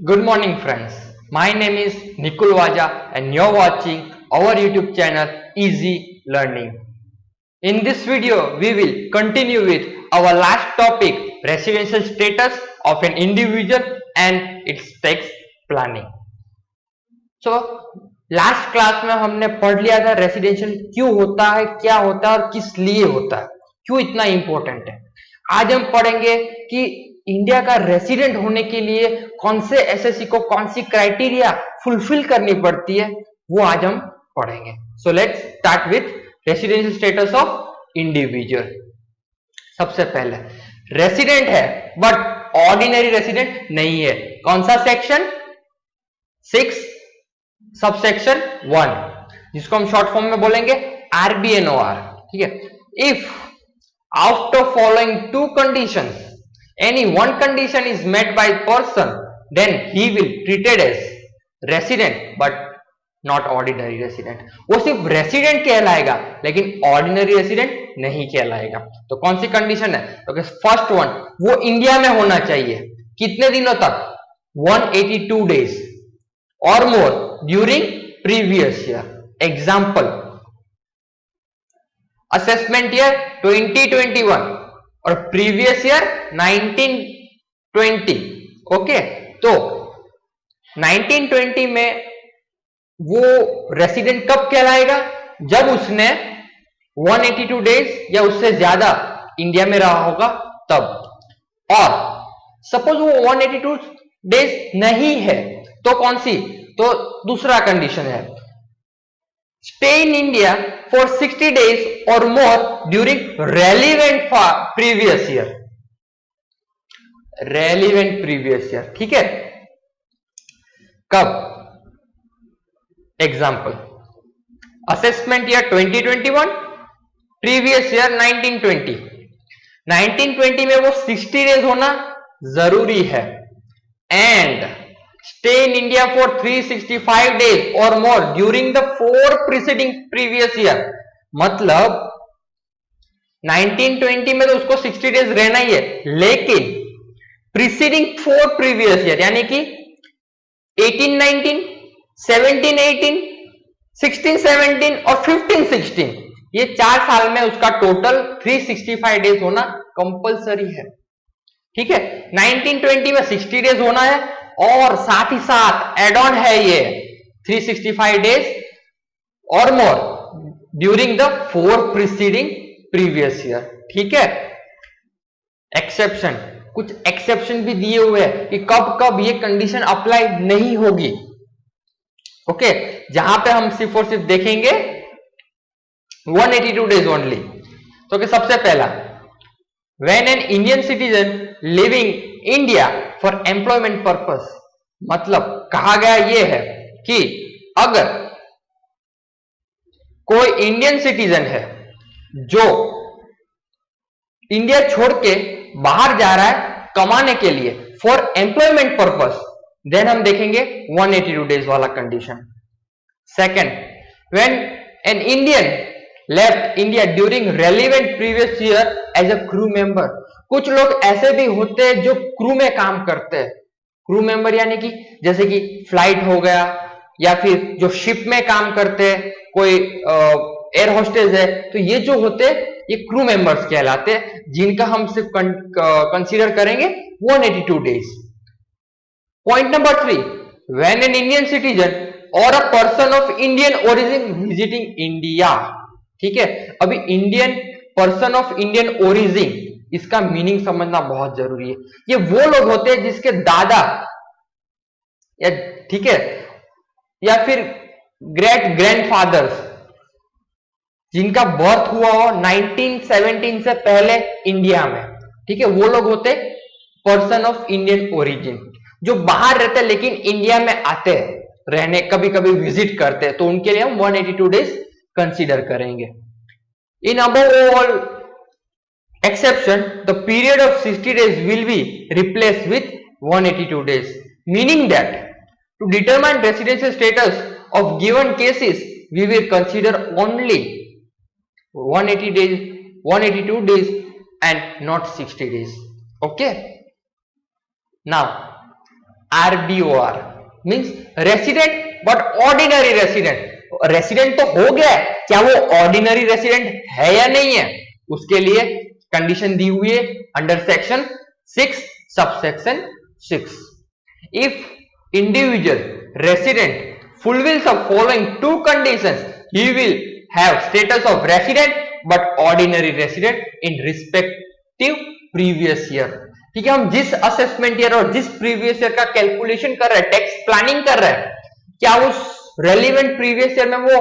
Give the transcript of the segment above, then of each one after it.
Good morning, friends. My name is Nikul Waja, and you're watching our YouTube channel Easy Learning. In this video, we will continue with our last topic, residential status of an individual and its tax planning. So, last class में हमने पढ़ लिया था residential क्यों होता है, क्या होता है और किस लिए होता है, क्यों इतना इंपॉर्टेंट है. आज हम पढ़ेंगे कि इंडिया का रेसिडेंट होने के लिए कौन से एसएससी को कौन सी क्राइटेरिया फुलफिल करनी पड़ती है, वो आज हम पढ़ेंगे. So let's start with residential status of individual. सबसे पहले रेसिडेंट है बट ऑर्डिनरी रेसिडेंट नहीं है. कौन सा सेक्शन? 6 सबसेक्शन 1, जिसको हम शॉर्ट फॉर्म में बोलेंगे RBNOR. ठीक है. If after following to conditions any one condition is met by person, then he will treated as resident but not ordinary resident. वो सिर्फ रेसिडेंट कहलाएगा लेकिन ऑर्डिनरी रेसिडेंट नहीं कहलाएगा. तो कौन सी कंडीशन है? तो फर्स्ट वन, वो इंडिया में होना चाहिए. कितने दिनों तक? 182 डेज और मोर during previous year. Example, assessment year 2021 और प्रीवियस ईयर 1920. ओके, तो 1920 में वो रेसिडेंट कब कहलाएगा? जब उसने 182 डेज या उससे ज्यादा इंडिया में रहा होगा तब. और सपोज वो 182 डेज नहीं है तो कौन सी? तो दूसरा कंडीशन है, stay in India for 60 days or more during relevant previous year. relevant previous year. ठीक है. कब? Example, assessment year 2021, previous year 1920. 1920 में वो 60 डेज होना जरूरी है. And stay in India for 365 days or more during the 4 preceding previous year. मतलब 1920 में तो उसको 60 डेज रहना ही है, लेकिन preceding 4 previous year यानी कि 1819, 1718, 1617 और 1516, ये 4 साल में उसका टोटल 365 डेज होना कंपलसरी है. ठीक है. 1920 में 60 डेज होना है और साथ ही साथ एड ऑन है ये 365 डेज और मोर during the 4 preceding previous year. ठीक है. एक्सेप्शन, कुछ एक्सेप्शन भी दिए हुए हैं कि कब कब ये कंडीशन अप्लाई नहीं होगी. ओके, जहां पे हम सिर्फ और सिर्फ देखेंगे 182 डेज ओनली. तो सबसे पहला, when an Indian citizen living India for employment purpose. मतलब कहा गया यह है कि अगर कोई इंडियन सिटीजन है जो इंडिया छोड़ के बाहर जा रहा है कमाने के लिए फॉर एम्प्लॉयमेंट पर्पस, देन हम देखेंगे 182 डेज वाला condition. Second, when an Indian left India during relevant previous year as a crew member. कुछ लोग ऐसे भी होते हैं जो क्रू में काम करते हैं. क्रू मेंबर यानी कि जैसे कि फ्लाइट हो गया, या फिर जो शिप में काम करते हैं, कोई एयर होस्टेस है, तो ये जो होते हैं ये क्रू मेंबर्स कहलाते हैं, जिनका हम सिर्फ कंसीडर करेंगे 182 days. Point number 3, when an Indian citizen और a person of Indian origin visiting India. ठीक है. अभी Indian person of Indian origin, इसका मीनिंग समझना बहुत जरूरी है. ये वो लोग होते हैं जिसके दादा या ठीक है या फिर ग्रेट ग्रैंडफादर्स जिनका बर्थ हुआ हो 1917 से पहले इंडिया में. ठीक है. वो लोग होते पर्सन ऑफ इंडियन ओरिजिन, जो बाहर रहते हैं लेकिन इंडिया में आते हैं रहने, कभी कभी विजिट करते हैं, तो उनके लिए हम 182 डेज कंसीडर करेंगे. In above all exception, the period of 60 days will be replaced with 182 days, meaning that to determine residential status of given cases, we will consider only 182 days and not 60 days. Okay. Now, RBOR means resident but ordinary resident. Resident तो हो गया है, क्या वो ordinary resident है या नहीं है, उसके लिए कंडीशन दी हुई है under section 6 subsection 6। If individual resident fulfills the following two conditions, he will have status of resident but ordinary resident in respective previous year। ठीक है, हम जिस असेसमेंट ईयर और जिस प्रीवियस ईयर का कैलकुलेशन कर रहे हैं, टैक्स प्लानिंग कर रहे हैं, क्या उस रेलिवेंट प्रीवियस ईयर में वो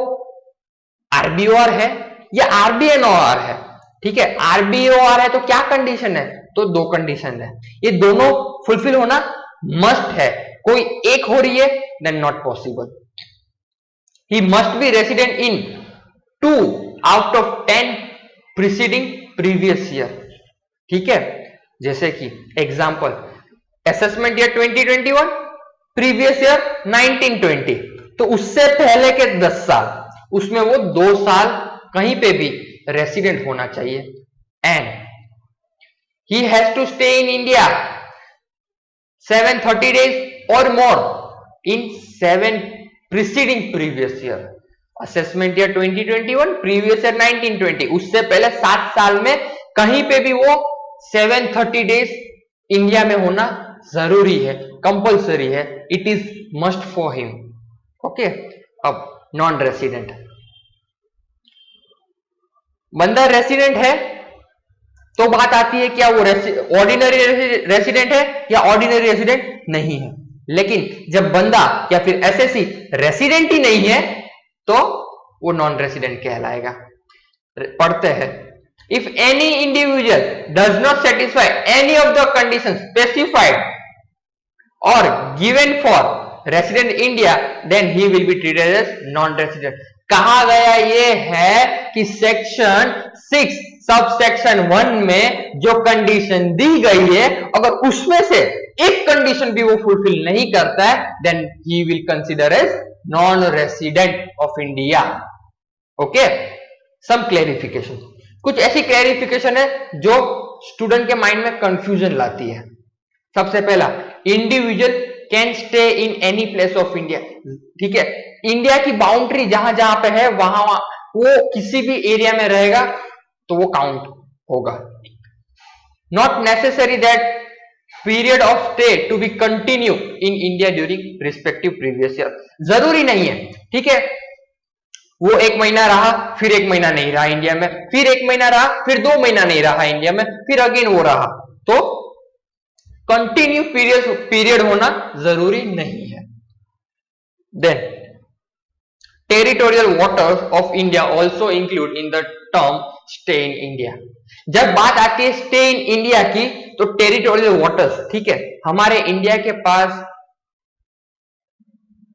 आरबीओआर है या आरबीएनओआर है। ठीक है, आरबीओआर है तो क्या कंडीशन है, तो दो कंडीशन है, ये दोनों फुलफिल होना मस्ट है, कोई एक हो रही है then not possible. He must be resident in 2 out of 10 preceding previous year। ठीक है, जैसे कि example assessment year 2021, previous year 1920, तो उससे पहले के 10 साल, उसमें वो 2 साल कहीं पे भी रेसिडेंट होना चाहिए। And he has to stay in India 730 days or more in 7 preceding previous year। Assessment year 2021, previous year 1920, उससे पहले 7 साल में कहीं पे भी वो 730 डेज इंडिया में होना जरूरी है, कंपल्सरी है, it is must for him. Okay, अब नॉन रेसिडेंट, बंदा रेसिडेंट है तो बात आती है क्या वो ऑर्डिनरी रेसिडेंट है या ऑर्डिनरी रेसिडेंट नहीं है। लेकिन जब बंदा या फिर एसएससी रेसिडेंट ही नहीं है तो वो नॉन रेसिडेंट कहलाएगा। पढ़ते हैं, if any individual does not satisfy any of the condition specified और given for resident India then he will be treated as non resident. कहा गया ये है कि सेक्शन 6 सब सेक्शन 1 में जो कंडीशन दी गई है, अगर उसमें से एक कंडीशन भी वो फुलफिल नहीं करता है then he will consider as non resident of India. Okay, some clarification, कुछ ऐसी क्लैरिफिकेशन है जो स्टूडेंट के माइंड में कंफ्यूजन लाती है। सबसे पहला, individual can stay in any place of India. ठीक है, इंडिया की बाउंड्री जहां जहां पे है वहां वो किसी भी एरिया में रहेगा तो वो काउंट होगा। Not necessary that period of stay to be continue in India during respective previous year. जरूरी नहीं है, ठीक है, वो 1 महीना रहा फिर 1 महीना नहीं रहा इंडिया में, फिर 1 महीना रहा फिर 2 महीना नहीं रहा इंडिया में, फिर अगेन वो रहा, तो कंटिन्यू पीरियड होना जरूरी नहीं है। Then territorial waters of India also include in the term stay in India. जब बात आती है स्टे इन इंडिया की तो टेरिटोरियल वाटर्स, ठीक है, हमारे इंडिया के पास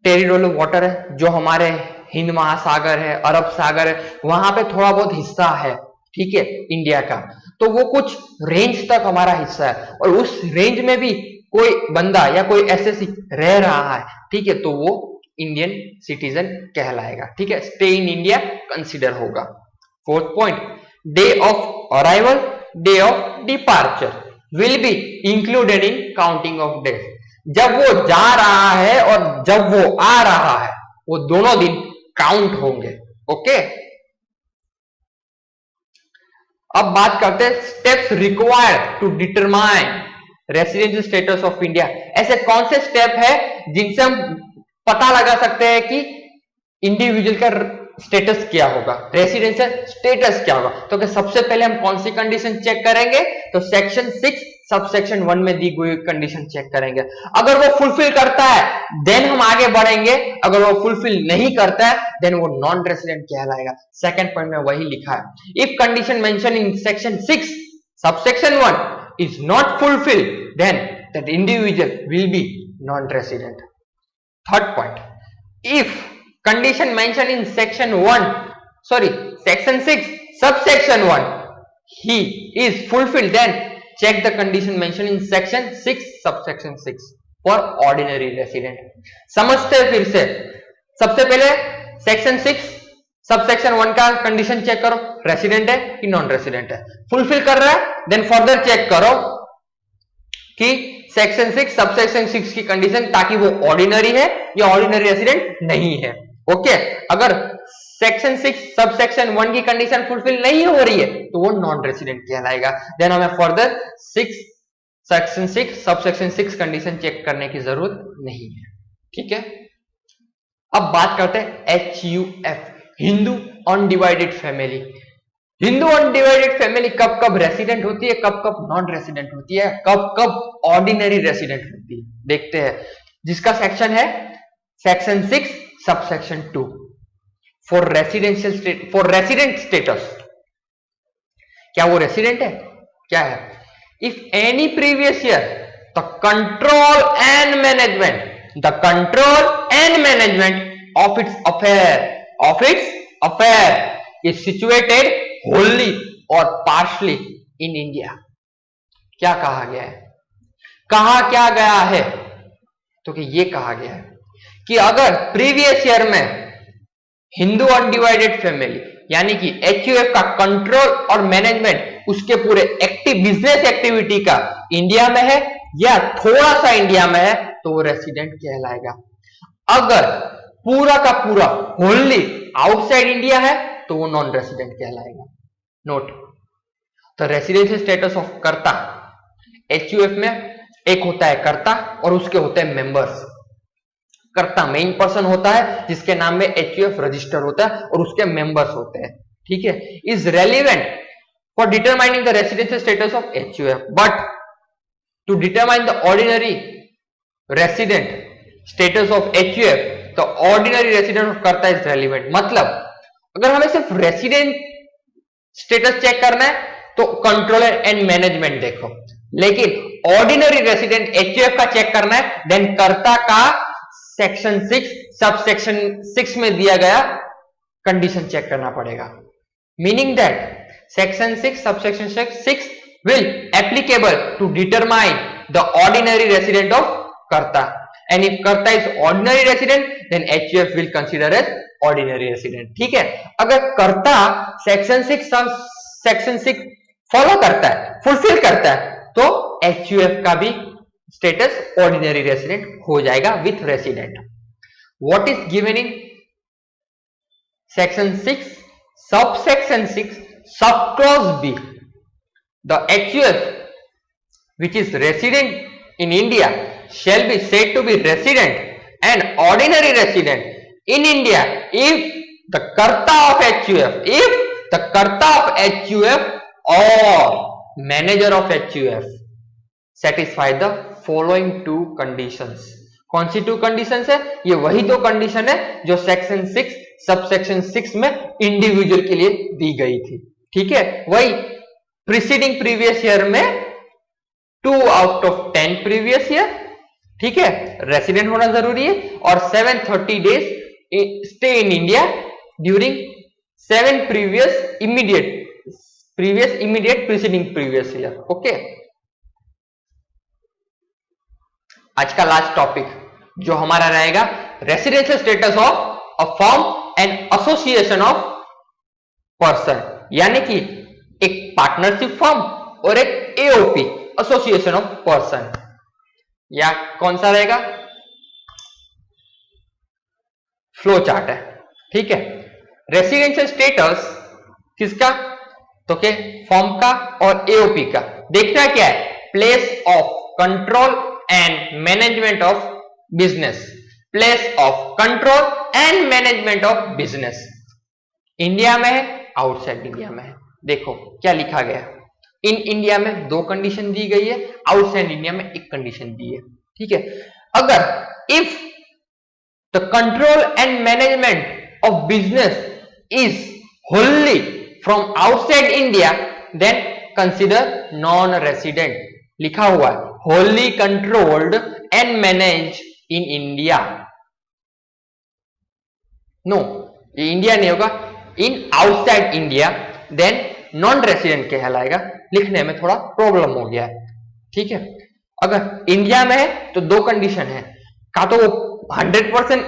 टेरिटोरियल वाटर है जो हमारे हिंद महासागर है, अरब सागर है, वहां पे थोड़ा बहुत हिस्सा है, ठीक है, इंडिया का, तो वो कुछ रेंज तक हमारा हिस्सा है और उस रेंज में भी कोई बंदा या कोई एसएससी रह रहा है, ठीक है, तो वो इंडियन सिटीजन कहलाएगा। ठीक है, स्टे इन इंडिया कंसीडर होगा। 4th point, day of arrival, day of departure will be included in counting of days. जब वो जा रहा है और जब वो आ रहा है वो दोनों दिन काउंट होंगे। ओके, अब बात करते हैं steps required to determine residential status of India. ऐसे कौन से स्टेप है जिनसे हम पता लगा सकते हैं कि इंडिविजुअल का स्टेटस क्या होगा, रेसिडेंशियल स्टेटस क्या होगा। तो कि सबसे पहले हम कौन सी कंडीशन चेक करेंगे, तो सेक्शन 6 सबसेक्शन 1 में दी गई कंडीशन चेक करेंगे। अगर वो फुलफिल करता है देन हम आगे बढ़ेंगे, अगर वो फुलफिल नहीं करता है देन वो नॉन रेसिडेंट कहलाएगा। सेकंड पॉइंट में वही लिखा है, if condition mention in section 6 subsection 1 is not fulfilled then that individual will be non resident. Third point, if condition mentioned in section 6 subsection 1 he is fulfilled then check the condition mentioned in section 6 subsection 6 for ordinary resident। समझते हैं फिर से, सबसे पहले section 6 subsection 1 का condition check करो, resident है कि नॉन रेसिडेंट है, फुलफिल कर रहा है देन फर्दर चेक करो कि सेक्शन 6 सबसेक्शन 6 की कंडीशन, ताकि वो ऑर्डिनरी है या ऑर्डिनरी रेसिडेंट नहीं है। ओके, अगर सेक्शन 6 सबसेक्शन 1 की कंडीशन फुलफिल नहीं हो रही है तो वो नॉन रेसिडेंट कहलाएगा। देन हमें further section 6 subsection 6 condition check करने की जरूरत नहीं है। ठीक है, अब बात करते हैं HUF, Hindu undivided family. Hindu undivided family कब कब रेसिडेंट होती है, कब कब नॉन रेसिडेंट होती है, कब कब ऑर्डिनरी रेसिडेंट होती है, देखते हैं। जिसका सेक्शन है section 6 subsection 2 for resident status. क्या वो रेसिडेंट है? क्या है? If any previous year the control and management of its affair is situated Holi और पार्शली इन इंडिया। क्या कहा गया है? कहा क्या गया है? तो कि ये कहा गया है कि अगर प्रीवियस ईयर में हिंदू अनडिवाइडेड फैमिली यानी कि HUF का कंट्रोल और मैनेजमेंट उसके पूरे बिजनेस एक्टिविटी का इंडिया में है या थोड़ा सा इंडिया में है तो वो रेसिडेंट कहलाएगा। अगर पूरा का पूरा होली आउटसाइड इंडिया है तो वो नॉन रेसिडेंट कहलाएगा। Note the residential status of कर्ता। HUF में एक होता है कर्ता और उसके होते हैं मेंबर्स। कर्ता मेन पर्सन होता है जिसके नाम में HUF रजिस्टर होता है और उसके मेंबर्स होते हैं। ठीक है, is relevant for determining the residential status of HUF, but to determine the ordinary resident status of HUF the ordinary resident of karta is relevant. मतलब अगर हमें सिर्फ रेसिडेंट स्टेटस चेक करना है तो कंट्रोलर एंड मैनेजमेंट देखो, लेकिन ऑर्डिनरी रेसिडेंट HUF का चेक करना है देन कर्ता का सेक्शन 6 सबसेक्शन 6 में दिया गया कंडीशन चेक करना पड़ेगा। Meaning that section 6 subsection 6 will applicable to determine the ordinary resident of karta, and if karta is ordinary resident then HUF will consider as ordinary resident। ठीक है, अगर कर्ता सेक्शन 6 फॉलो करता है, फुलफिल करता है तो HUF का भी स्टेटस ऑर्डिनरी रेसिडेंट हो जाएगा with resident. What is given in section 6 subsection 6 sub clause B? The HUF which is resident in India shall be said to be resident and ordinary resident in India if the karta of HUF or manager of HUF satisfy the following two conditions। कौन सी 2 conditions है? ये वही 2 condition है जो section 6 subsection 6 में individual के लिए दी गई थी। ठीक है, वही प्रीसीडिंग प्रीवियस ईयर में 2 आउट ऑफ 10 प्रीवियस ईयर, ठीक है, रेसिडेंट होना जरूरी है और 730 days stay in India during 7 previous immediate preceding previous year. Okay, आज का लास्ट टॉपिक जो हमारा रहेगा residential status of a firm and association of person, यानी कि एक पार्टनरशिप फर्म और एक AOP एसोसिएशन ऑफ पर्सन। या कौन सा रहेगा? फ्लो चार्ट है। ठीक है, रेसिडेंशियल स्टेटस किसका? तो के फर्म का और AOP का। देखना क्या है? Place of control and management of business. Place of control and management of business India में है, आउटसाइड इंडिया में है। देखो क्या लिखा गया, इन इंडिया में 2 कंडीशन दी गई है, आउटसाइड इंडिया में 1 कंडीशन दी है। ठीक है, अगर if the control and management of business is wholly from outside India then consider non resident. लिखा हुआ है wholly controlled and manage in India. No, ये इंडिया नहीं होगा, in outside India then non resident कहलाएगा। लिखने में थोड़ा प्रॉब्लम हो गया है। ठीक है, अगर इंडिया में है तो 2 कंडीशन है, का तो वो 100%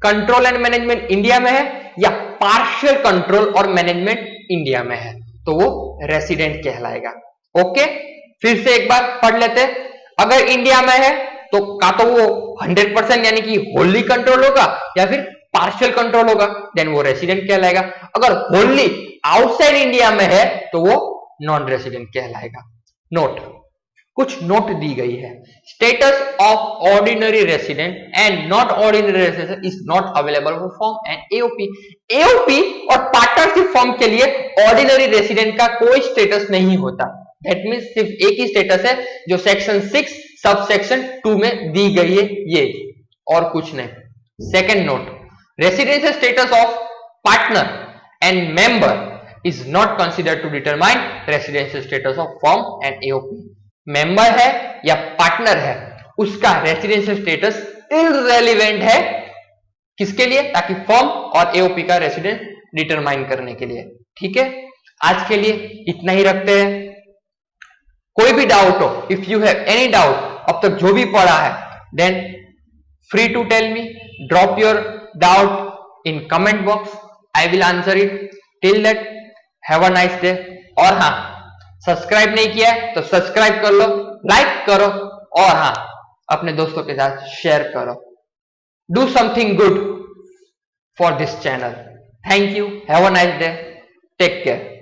कंट्रोल एंड मैनेजमेंट इंडिया में है या पार्शियल कंट्रोल और मैनेजमेंट इंडिया में है तो वो रेसिडेंट कहलाएगा। ओके, फिर से एक बार पढ़ लेते हैं। अगर इंडिया में है तो का तो वो 100% यानी कि होली कंट्रोल होगा या फिर पार्शियल कंट्रोल होगा, देन वो रेसिडेंट कहलाएगा। अगर होली आउटसाइड इंडिया में है तो वो नॉन रेसिडेंट कहलाएगा। नोट, कुछ नोट दी गई है। Status of ordinary resident and not ordinary resident is not available for form and AOP. AOP और पार्टनरशिप फॉर्म के लिए ऑर्डिनरी रेसिडेंट का कोई स्टेटस नहीं होता। दैट मींस सिर्फ एक ही स्टेटस है जो सेक्शन 6 सब सेक्शन 2 में दी गई है, ये और कुछ नहीं। Second note, residential status of partner and member is not considered to determine residential status of firm and AOP। Member है या पार्टनर है उसका रेसिडेंशियल स्टेटस इररेलेवेंट है, किसके लिए? ताकि फर्म और एओपी का रेसिडेंस डिटरमाइन करने के लिए। ठीक है, आज के लिए इतना ही रखते हैं। कोई भी डाउट हो, if you have any doubt अब तक जो भी पढ़ा है, then free to tell me, drop your doubt in comment box, I will answer it. Till that have a nice day. और हाँ, सब्सक्राइब नहीं किया है तो सब्सक्राइब कर लो, लाइक करो और हाँ अपने दोस्तों के साथ शेयर करो। Do something good for this channel. Thank you, have a nice day, take care.